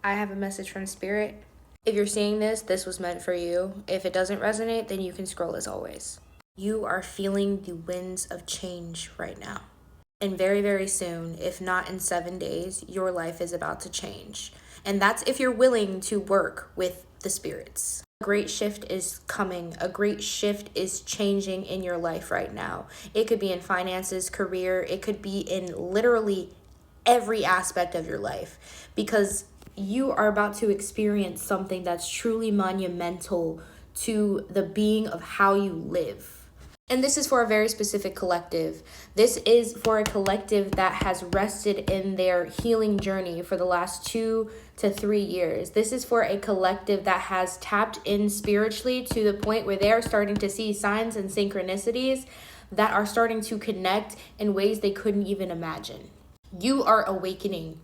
I have a message from Spirit. If you're seeing this, this was meant for you. If it doesn't resonate, then you can scroll as always. You are feeling the winds of change right now. And very, very soon, if not in 7 days, your life is about to change. And that's if you're willing to work with the spirits. A great shift is coming. A great shift is changing in your life right now. It could be in finances, career. It could be in literally every aspect of your life, because you are about to experience something that's truly monumental to the being of how you live. And this is for a very specific collective. This is for a collective that has rested in their healing journey for the last 2 to 3 years. This is for a collective that has tapped in spiritually to the point where they are starting to see signs and synchronicities that are starting to connect in ways they couldn't even imagine. You are awakening.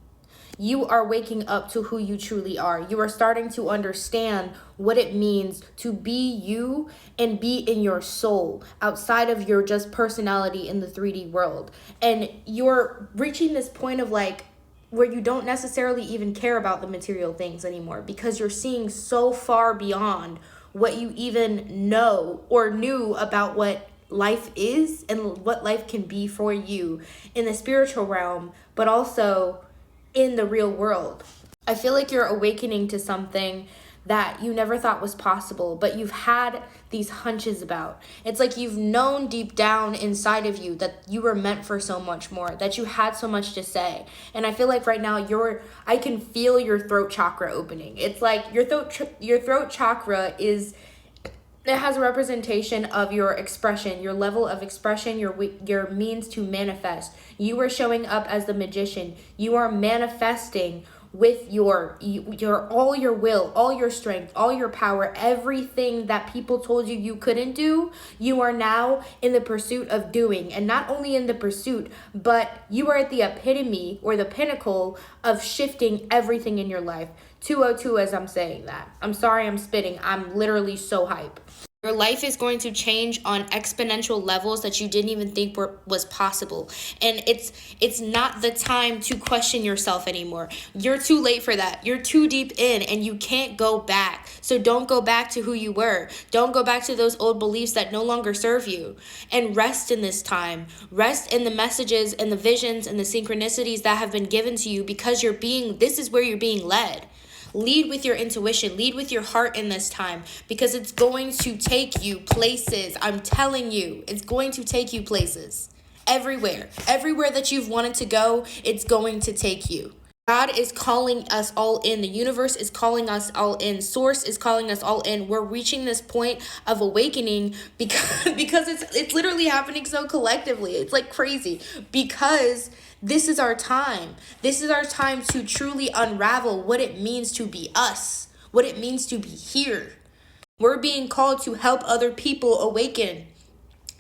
You are waking up to who you truly are. You are starting to understand what it means to be you and be in your soul outside of your just personality in the 3D world. And you're reaching this point of like where you don't necessarily even care about the material things anymore, because you're seeing so far beyond what you even know or knew about what life is and what life can be for you in the spiritual realm, but also in the real world. I feel like you're awakening to something that you never thought was possible, but you've had these hunches about. It's like you've known deep down inside of you that you were meant for so much more, that you had so much to say. And I feel like right now I can feel your throat chakra opening. It's like your throat chakra it has a representation of your expression, your level of expression, your means to manifest. You are showing up as the magician. You are manifesting with your all your will, all your strength, all your power, everything that people told you couldn't do. You are now in the pursuit of doing, and not only in the pursuit, but you are at the epitome or the pinnacle of shifting everything in your life. 202 as I'm saying that. I'm sorry I'm spitting. I'm literally so hype. Your life is going to change on exponential levels that you didn't even think was possible. And it's not the time to question yourself anymore. You're too late for that. You're too deep in and you can't go back. So don't go back to who you were. Don't go back to those old beliefs that no longer serve you. And rest in this time. Rest in the messages and the visions and the synchronicities that have been given to you, because this is where you're being led. Lead with your intuition. Lead with your heart in this time, because it's going to take you places. I'm telling you, it's going to take you places. Everywhere. Everywhere that you've wanted to go, it's going to take you. God is calling us all in. The universe is calling us all in. Source is calling us all in. We're reaching this point of awakening because it's literally happening so collectively. It's like crazy, because this is our time. This is our time to truly unravel what it means to be us, what it means to be here. We're being called to help other people awaken.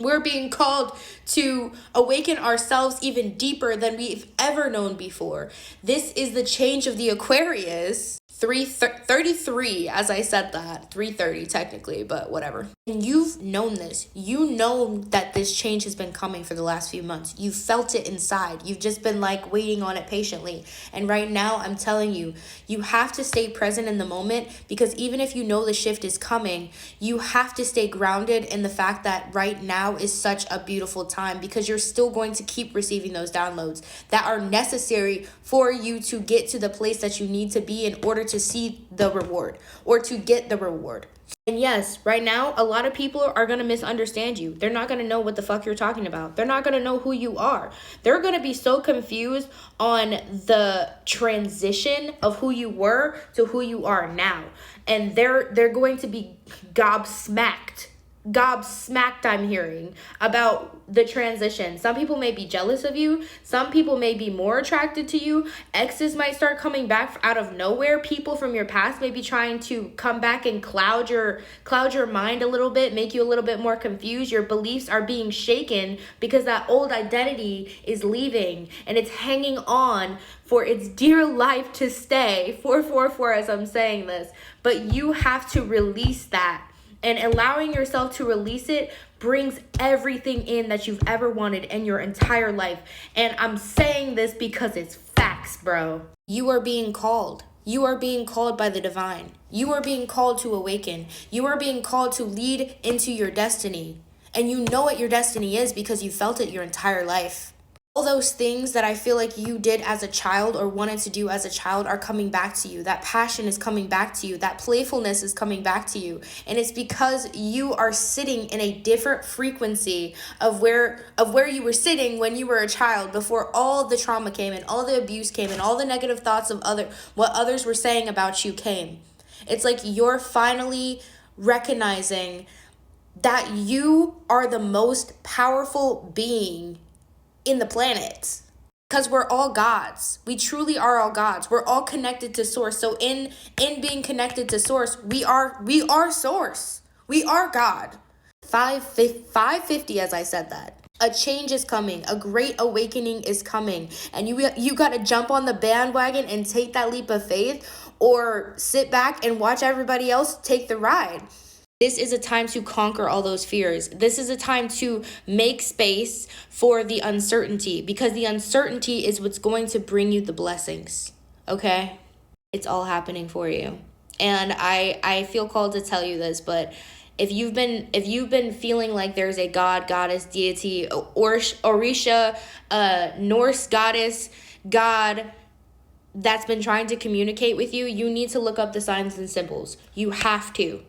We're being called to awaken ourselves even deeper than we've ever known before. This is the change of the Aquarius. 33, as I said that. 330 technically, but whatever. And you've known this. You know that this change has been coming for the last few months. You've felt it inside. You've just been like waiting on it patiently. And right now, I'm telling you, you have to stay present in the moment, because even if you know the shift is coming, you have to stay grounded in the fact that right now is such a beautiful time, because you're still going to keep receiving those downloads that are necessary for you to get to the place that you need to be in order to see the reward or to get the reward. And yes, right now, a lot of people are going to misunderstand you. They're not going to know what the fuck you're talking about. They're not going to know who you are. They're going to be so confused on the transition of who you were to who you are now. And they're going to be gobsmacked, I'm hearing, about the transition. Some people may be jealous of you. Some people may be more attracted to you. Exes might start coming back out of nowhere. People from your past may be trying to come back and cloud your mind a little bit, make you a little bit more confused. Your beliefs are being shaken because that old identity is leaving and it's hanging on for its dear life to stay. 444 as I'm saying this. But you have to release that. And allowing yourself to release it brings everything in that you've ever wanted in your entire life. And I'm saying this because it's facts, bro. You are being called. You are being called by the divine. You are being called to awaken. You are being called to lead into your destiny. And you know what your destiny is because you felt it your entire life. All those things that I feel like you did as a child or wanted to do as a child are coming back to you. That passion is coming back to you. That playfulness is coming back to you. And it's because you are sitting in a different frequency of where you were sitting when you were a child, before all the trauma came and all the abuse came and all the negative thoughts of what others were saying about you came. It's like you're finally recognizing that you are the most powerful being in the planet, because we're all gods. We truly are all gods. We're all connected to source. So in being connected to source, we are source. We are God. 550, as I said that. A change is coming. A great awakening is coming. And you got to jump on the bandwagon and take that leap of faith, or sit back and watch everybody else take the ride. This is a time to conquer all those fears. This is a time to make space for the uncertainty, because the uncertainty is what's going to bring you the blessings. Okay? It's all happening for you. And I feel called to tell you this, but if you've been feeling like there's a god, goddess, deity, Orisha, Norse goddess, god that's been trying to communicate with you, you need to look up the signs and symbols. You have to.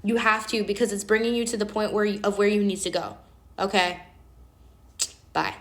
You have to, because it's bringing you to the point where you need to go. Okay? Bye.